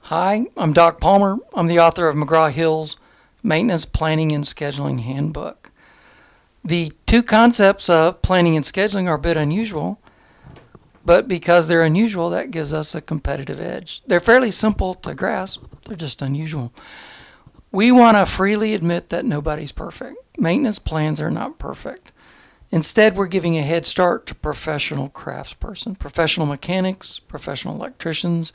Hi, I'm Doc Palmer. I'm the author of McGraw-Hill's Maintenance Planning and Scheduling Handbook. The two concepts of planning and scheduling are a bit unusual, but because they're unusual, that gives us a competitive edge. They're fairly simple to grasp, they're just unusual. We want to freely admit that nobody's perfect. Maintenance plans are not perfect. Instead, we're giving a head start to professional craftsperson, professional mechanics, professional electricians,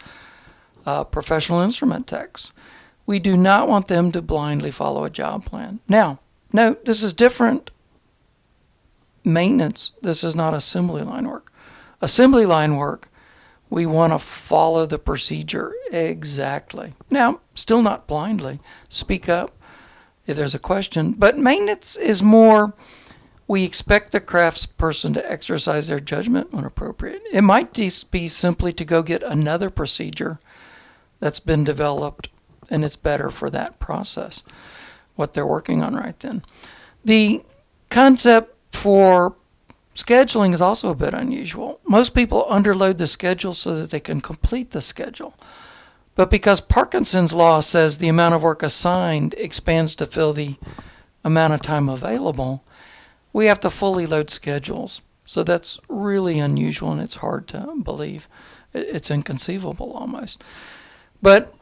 professional instrument techs. We do not want them to blindly follow a job plan. Now, note, this is different maintenance. This is not assembly line work. Assembly line work, we want to follow the procedure exactly. Now, still not blindly. Speak up if there's a question. But maintenance is more, we expect the craftsperson to exercise their judgment when appropriate. It might just be simply to go get another procedure that's been developed and it's better for that process, what they're working on right then. The concept for scheduling is also a bit unusual. Most people underload the schedule so that they can complete the schedule. But because Parkinson's law says the amount of work assigned expands to fill the amount of time available, we have to fully load schedules. So that's really unusual and it's hard to believe. It's inconceivable almost. But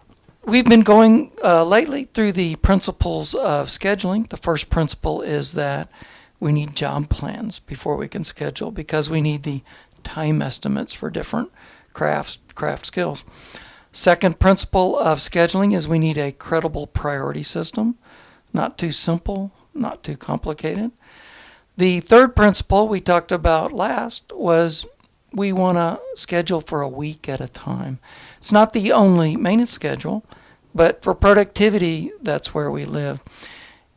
we've been going lately through the principles of scheduling. The first principle is that we need job plans before we can schedule because we need the time estimates for different craft skills. Second principle of scheduling is we need a credible priority system, not too simple, not too complicated. The third principle we talked about last was we want to schedule for a week at a time. It's not the only maintenance schedule, but for productivity, that's where we live.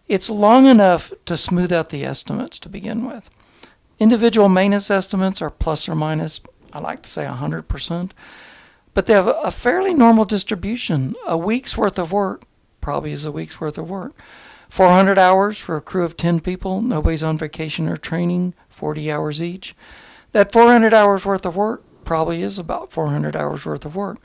It's long enough to smooth out the estimates to begin with. Individual maintenance estimates are plus or minus, I like to say 100%, but they have a fairly normal distribution. A week's worth of work probably is a week's worth of work. 400 hours for a crew of 10 people, nobody's on vacation or training, 40 hours each. That 400 hours worth of work probably is about 400 hours worth of work.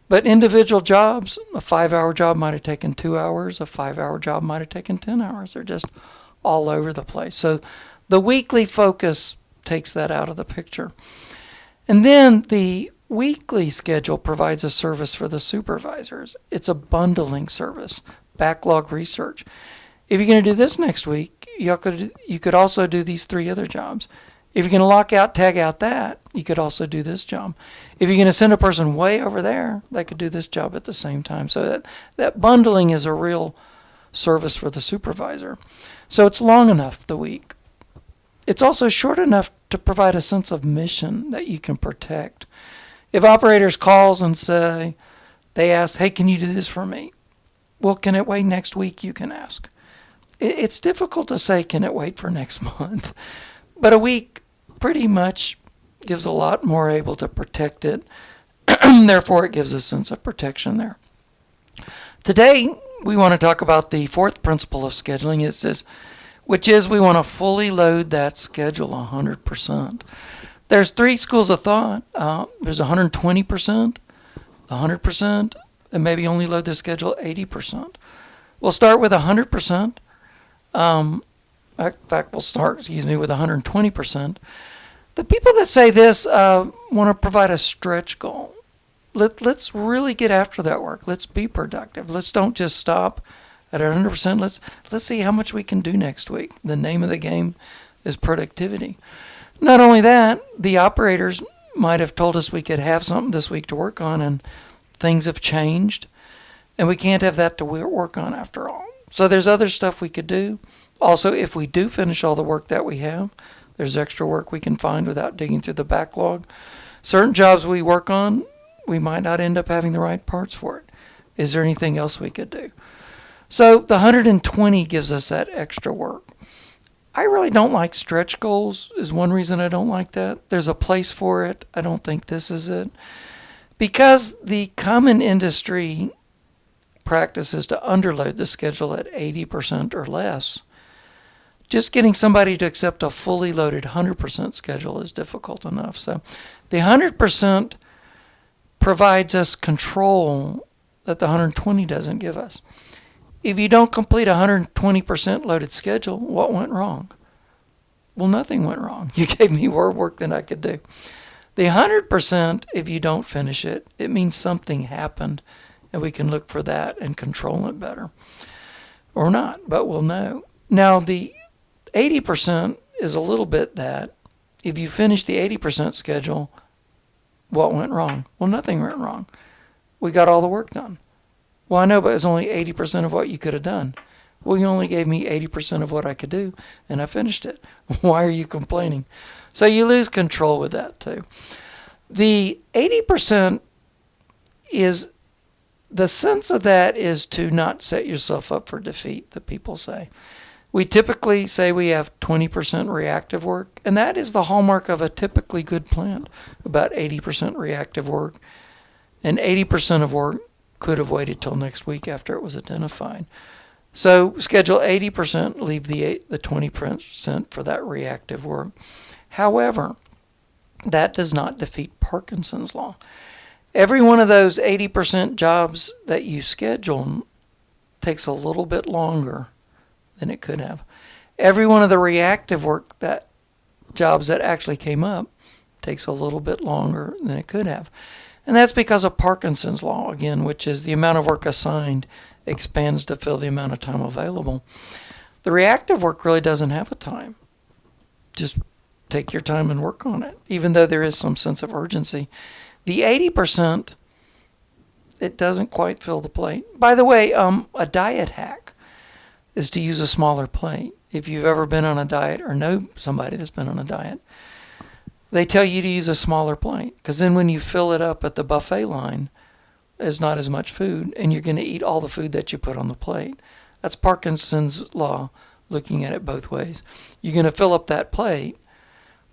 But individual jobs, a 5-hour job might have taken 2 hours, a 5-hour job might have taken 10 hours. They're just all over the place. So the weekly focus takes that out of the picture. And then the weekly schedule provides a service for the supervisors. It's a bundling service, backlog research. If you're going to do this next week, you could also do these 3 other jobs. If you're going to lock out, tag out that, you could also do this job. If you're going to send a person way over there, they could do this job at the same time. So that bundling is a real service for the supervisor. So it's long enough, the week. It's also short enough to provide a sense of mission that you can protect. If operators calls and say, they ask, hey, can you do this for me? Well, can it wait next week? You can ask. It's difficult to say, can it wait for next month? But a week pretty much gives a lot more able to protect it. Therefore, it gives a sense of protection there. Today, we want to talk about the fourth principle of scheduling, which is we want to fully load that schedule 100%. There's 3 schools of thought. There's 120%, 100%, and maybe only load the schedule 80%. We'll start with 100%. In fact, we'll start, with 120%. The people that say this want to provide a stretch goal. Let's really get after that work. Let's be productive. Let's don't just stop at 100%. Let's see how much we can do next week. The name of the game is productivity. Not only that, the operators might have told us we could have something this week to work on, and things have changed, and we can't have that to work on after all. So there's other stuff we could do. Also, if we do finish all the work that we have, there's extra work we can find without digging through the backlog. Certain jobs we work on, we might not end up having the right parts for it. Is there anything else we could do? So the 120 gives us that extra work. I really don't like stretch goals, is one reason I don't like that. There's a place for it. I don't think this is it. Because the common industry practice is to underload the schedule at 80% or less. Just getting somebody to accept a fully loaded 100% schedule is difficult enough. So the 100% provides us control that the 120 doesn't give us. If you don't complete a 120% loaded schedule, what went wrong? Well, nothing went wrong. You gave me more work than I could do. The 100%, if you don't finish it, it means something happened, and we can look for that and control it better. Or not, but we'll know. Now, the 80% is a little bit that. If you finish the 80% schedule, what went wrong? Well, nothing went wrong. We got all the work done. Well, I know, but it's only 80% of what you could have done. Well, you only gave me 80% of what I could do, and I finished it. Why are you complaining? So you lose control with that, too. The 80% is, the sense of that is to not set yourself up for defeat, that people say. We typically say we have 20% reactive work, and that is the hallmark of a typically good plant, about 80% reactive work, and 80% of work could have waited till next week after it was identified. So schedule 80%, leave the 20% for that reactive work. However, that does not defeat Parkinson's law. Every one of those 80% jobs that you schedule takes a little bit longer than it could have. Every one of the reactive work, that jobs that actually came up, takes a little bit longer than it could have. And that's because of Parkinson's law, again, which is the amount of work assigned expands to fill the amount of time available. The reactive work really doesn't have a time. Just take your time and work on it, even though there is some sense of urgency. The 80%, it doesn't quite fill the plate. By the way, a diet hack is to use a smaller plate. If you've ever been on a diet or know somebody that's been on a diet, they tell you to use a smaller plate, because then when you fill it up at the buffet line, there's not as much food, and you're going to eat all the food that you put on the plate. That's Parkinson's law, looking at it both ways. You're going to fill up that plate,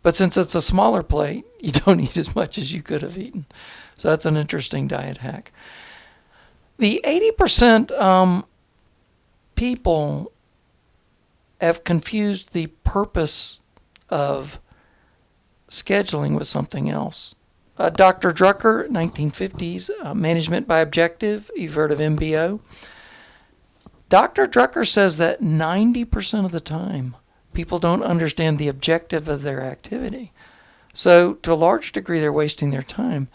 but since it's a smaller plate, you don't eat as much as you could have eaten. So that's an interesting diet hack. The 80% people have confused the purpose of scheduling with something else. Dr. Drucker, 1950s, Management by Objective. You've heard of MBO. Dr. Drucker says that 90% of the time, people don't understand the objective of their activity. So to a large degree, they're wasting their time.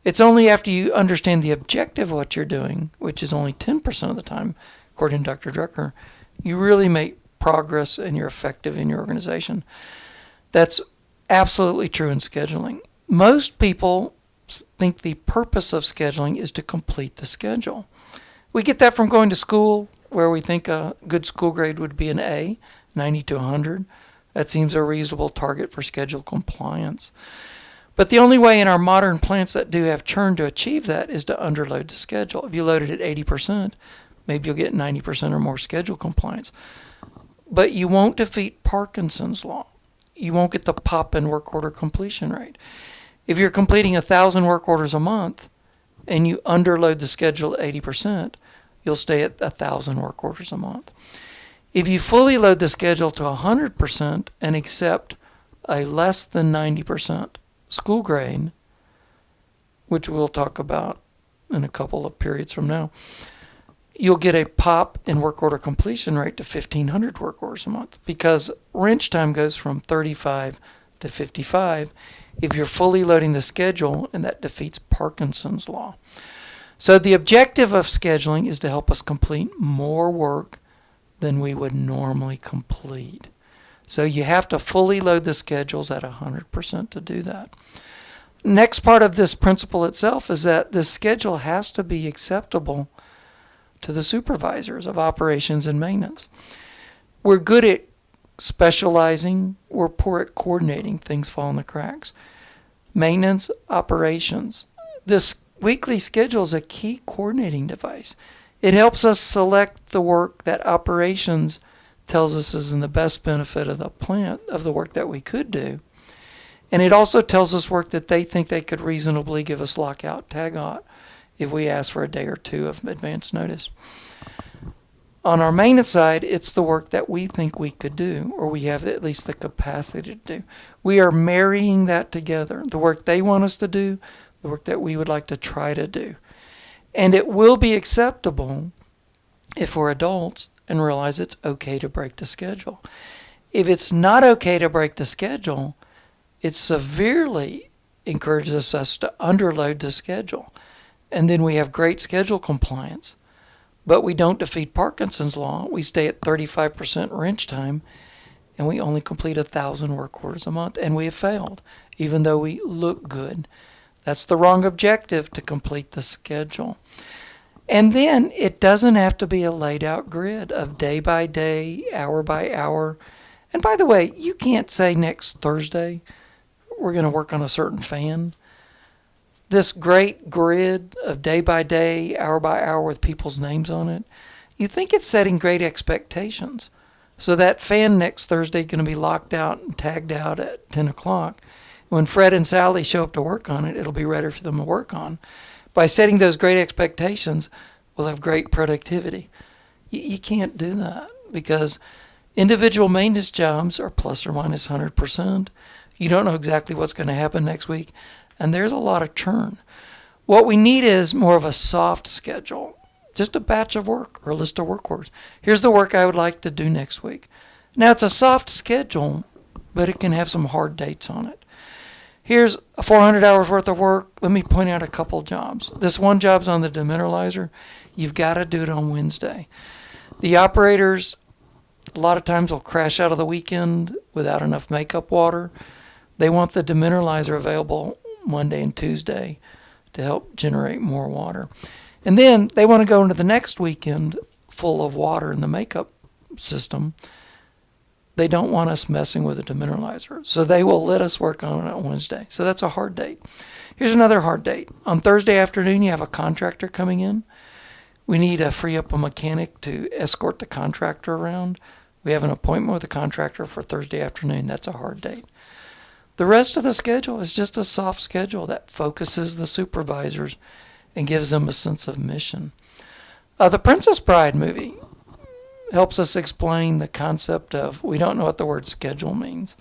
It's only after you understand the objective of what you're doing, which is only 10% of the time, according to Dr. Drucker, you really make progress and you're effective in your organization. That's absolutely true in scheduling. Most people think the purpose of scheduling is to complete the schedule. We get that from going to school, where we think a good school grade would be an A, 90 to 100. That seems a reasonable target for schedule compliance. But the only way in our modern plants that do have churn to achieve that is to underload the schedule. If you load it at 80%, maybe you'll get 90% or more schedule compliance. But you won't defeat Parkinson's law. You won't get the pop in work order completion rate. If you're completing 1,000 work orders a month and you underload the schedule at 80%, you'll stay at 1,000 work orders a month. If you fully load the schedule to 100% and accept a less than 90% school grade, which we'll talk about in a couple of periods from now, you'll get a pop in work order completion rate to 1,500 work orders a month, because wrench time goes from 35 to 55 if you're fully loading the schedule, and that defeats Parkinson's law. So the objective of scheduling is to help us complete more work than we would normally complete. So you have to fully load the schedules at 100% to do that. Next part of this principle itself is that the schedule has to be acceptable to the supervisors of operations and maintenance. We're good at specializing, we're poor at coordinating. Things fall in the cracks. Maintenance, operations. This weekly schedule is a key coordinating device. It helps us select the work that operations tells us is in the best benefit of the plant, of the work that we could do. And it also tells us work that they think they could reasonably give us lockout, tag out, if we ask for a day or two of advance notice. On our maintenance side, it's the work that we think we could do, or we have at least the capacity to do. We are marrying that together, the work they want us to do, the work that we would like to try to do. And it will be acceptable if we're adults and realize it's okay to break the schedule. If it's not okay to break the schedule, it severely encourages us to underload the schedule. And then we have great schedule compliance. But we don't defeat Parkinson's law. We stay at 35% wrench time, and we only complete 1,000 work orders a month, and we have failed, even though we look good. That's the wrong objective, to complete the schedule. And then it doesn't have to be a laid out grid of day by day, hour by hour. And by the way, you can't say next Thursday we're going to work on a certain fan. This great grid of day by day, hour by hour with people's names on it, you think it's setting great expectations. So that fan next Thursday is going to be locked out and tagged out at 10 o'clock. When Fred and Sally show up to work on it, it'll be ready for them to work on. By setting those great expectations, we'll have great productivity. You can't do that because individual maintenance jobs are plus or minus 100%. You don't know exactly what's going to happen next week, and there's a lot of churn. What we need is more of a soft schedule, just a batch of work or a list of work orders. Here's the work I would like to do next week. Now, it's a soft schedule, but it can have some hard dates on it. Here's 400 hours worth of work. Let me point out a couple jobs. This one job's on the demineralizer. You've got to do it on Wednesday. The operators, a lot of times, will crash out of the weekend without enough makeup water. They want the demineralizer available Monday and Tuesday to help generate more water. And then they want to go into the next weekend full of water in the makeup system. They don't want us messing with the demineralizer, so they will let us work on it on Wednesday. So that's a hard date. Here's another hard date. On Thursday afternoon, you have a contractor coming in. We need to free up a mechanic to escort the contractor around. We have an appointment with the contractor for Thursday afternoon. That's a hard date. The rest of the schedule is just a soft schedule that focuses the supervisors and gives them a sense of mission. The Princess Bride movie helps us explain the concept of we don't know what the word schedule means.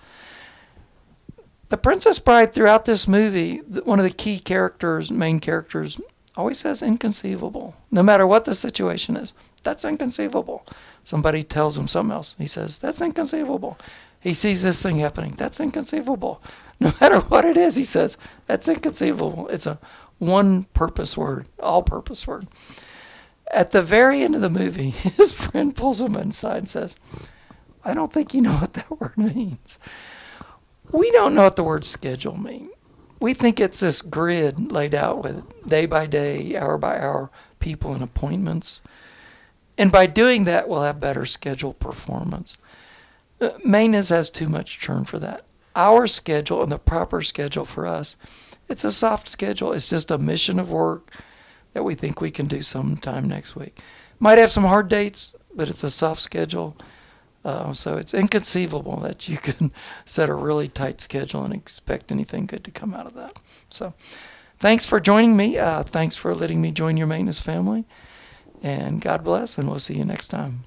The Princess Bride, throughout this movie, one of the key characters, main characters, always says inconceivable. No matter what the situation is, that's inconceivable. Somebody tells him something else. He says, that's inconceivable. He sees this thing happening. That's inconceivable. No matter what it is, he says, that's inconceivable. It's a one-purpose word, all-purpose word. At the very end of the movie, his friend pulls him inside and says, I don't think you know what that word means. We don't know what the word schedule means. We think it's this grid laid out with day by day, hour by hour, people and appointments. And by doing that, we'll have better schedule performance. Maintenance has too much churn for that. Our schedule and the proper schedule for us, it's a soft schedule. It's just a mission of work that we think we can do sometime next week. Might have some hard dates, but it's a soft schedule. So it's inconceivable that you can set a really tight schedule and expect anything good to come out of that. So thanks for joining me. Thanks for letting me join your maintenance family. And God bless, and we'll see you next time.